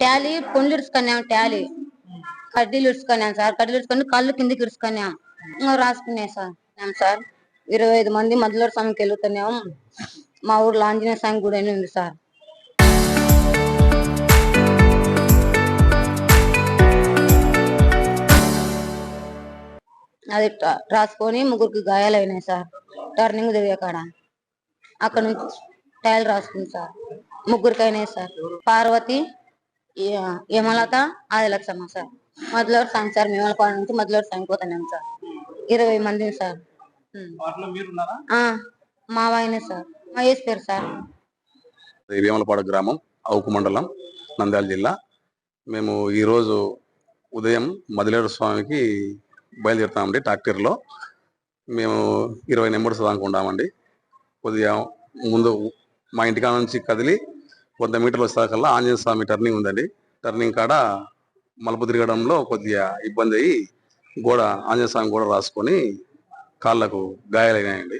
Tally కొండ్లు ఇరుచుకున్నాం, Tally కడ్డీలు ఇరుచుకున్నాం sir. కడ్డీలు ఇరుచుకొని కళ్ళు కిందికి ఇరుచుకున్నాం. రాసుకున్నాం సార్. 25 మంది మధ్యలో స్వామికి వెళ్తున్నాం. మా ఊర్లో ఆంజనేయ స్వామి గుడి అని ఉంది సార్. అది రాసుకొని ముగ్గురికి గాయాలైనాయి సార్. టర్నింగ్ దిగే కాడ అక్కడ నుంచి టైల్ రాసుకుంది సార్. ముగ్గురికి అయినాయి సార్. పార్వతి, యమలత, ఆదిలక్ష్మ సార్. మధ్యలో స్వామి సార్. మేమలపాడు నుంచి మధ్యలో స్వామి పోతున్నాం సార్. 20 మంది సార్. మా వాయినే సార్. మహేష్ పేరు సార్. వేమలపాడు గ్రామం, అవుకు మండలం, నంద్యాల జిల్లా. మేము ఈరోజు ఉదయం మదిలేరు స్వామికి బయలుదేరుతామండి. ట్రాక్టర్లో మేము 20 నెంబర్స్ దాకా ఉన్నామండి. కొద్దిగా ముందు మా ఇంటికాడ నుంచి కదిలి 100 మీటర్లు వచ్చేకల్లా ఆంజనేయ స్వామి టర్నింగ్ ఉందండి. టర్నింగ్ కాడ మలుపు తిరగడంలో కొద్దిగా ఇబ్బంది అయ్యి ఆంజనేయ స్వామి గోడ రాసుకొని కాళ్ళకు గాయాలైనాయండి.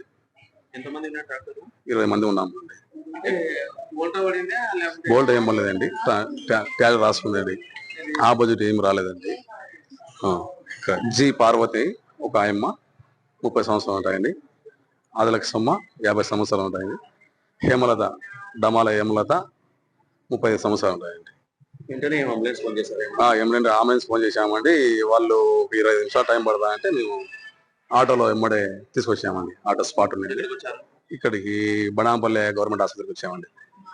20 మంది ఉన్నామండి. బోల్ట్ ఏం పడలేదండి. ట్యాగ్ రాసుకుందండి. ఆపోజిట్ ఏం రాలేదండి. జి పార్వతి ఒక ఆయమ్మ 30 సంవత్సరాలు ఉంటాయండి. ఆదిలక్ష్మ 50 సంవత్సరాలు ఉంటాయండి. హేమలత డమాల హేమలత 35 సంవత్సరాలు ఉంటాయండి. అంబులెన్స్ ఫోన్ చేశామండి. వాళ్ళు 20 నిమిషాలు టైం పడతా అంటే మేము ఆటోలో ఎమ్మడే తీసుకొచ్చామండి. ఆటో స్పాట్ ఉంది. ఇక్కడికి బడాంపల్లె గవర్నమెంట్ హాస్పిటల్కి వచ్చామండి.